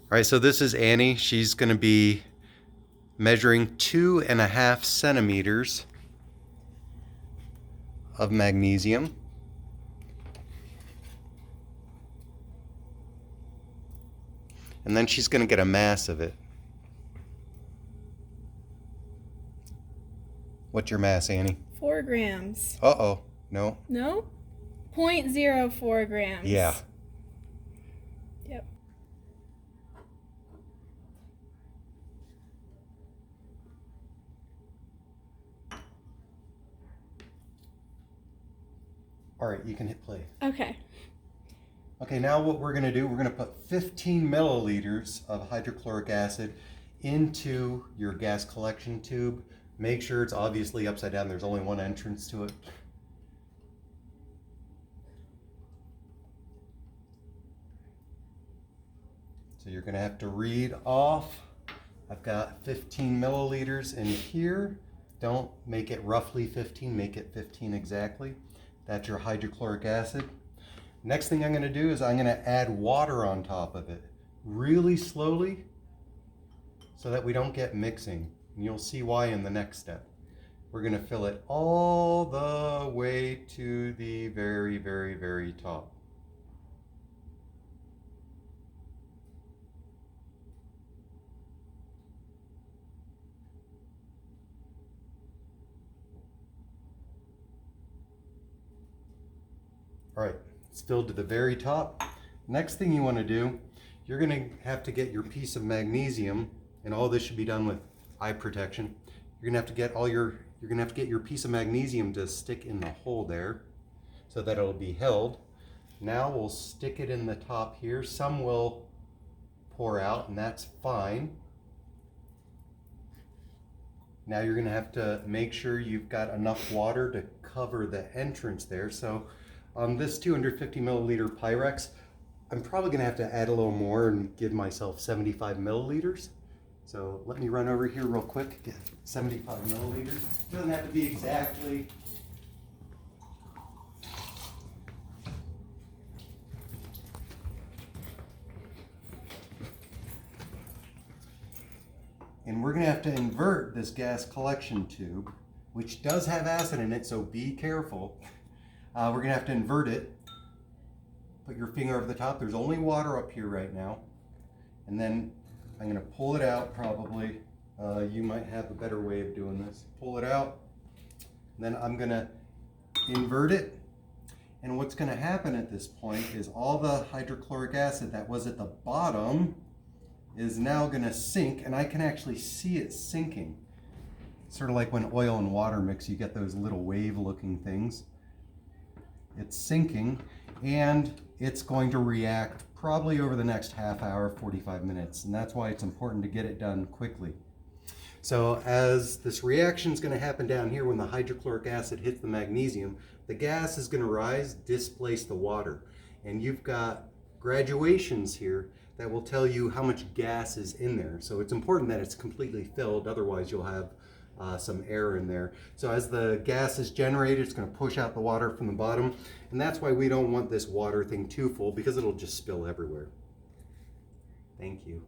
All right, so this is Annie. She's going to be measuring 2.5 centimeters of magnesium. And then she's going to get a mass of it. What's your mass, Annie? 4 grams. Uh-oh. No? No? 0.04 grams. Yeah. Yep. All right, you can hit play. Okay. Okay, now what we're going to do, we're going to put 15 milliliters of hydrochloric acid into your gas collection tube. Make sure it's obviously upside down. There's only one entrance to it. So you're going to have to read off. I've got 15 milliliters in here. Don't make it roughly 15, make it 15 exactly. That's your hydrochloric acid. Next thing I'm going to do is I'm going to add water on top of it really slowly so that we don't get mixing. And you'll see why in the next step. We're going to fill it all the way to the very, very, very top. All right, it's filled to the very top. Next thing you want to do, you're going to have to get your piece of magnesium, and all this should be done with eye protection. You're going to have to get your piece of magnesium to stick in the hole there so that it'll be held. Now we'll stick it in the top here. Some will pour out, and that's fine. Now you're going to have to make sure you've got enough water to cover the entrance there. So on this 250 milliliter Pyrex, I'm probably going to have to add a little more and give myself 75 milliliters. So let me run over here real quick, get 75 milliliters. Doesn't have to be exactly. And we're going to have to invert this gas collection tube, which does have acid in it, so be careful. We're going to have to invert it. Put your finger over the top. There's only water up here right now. And then I'm going to pull it out probably. You might have a better way of doing this. Pull it out. Then I'm going to invert it. And what's going to happen at this point is all the hydrochloric acid that was at the bottom is now going to sink, and I can actually see it sinking. Sort of like when oil and water mix, you get those little wave looking things. It's sinking, and it's going to react probably over the next half hour, 45 minutes, and that's why it's important to get it done quickly. So as this reaction is going to happen down here when the hydrochloric acid hits the magnesium, the gas is going to rise, displace the water, and you've got graduations here that will tell you how much gas is in there. So it's important that it's completely filled, otherwise you'll have some air in there. So as the gas is generated, it's going to push out the water from the bottom, and that's why we don't want this water thing too full, because it'll just spill everywhere. Thank you.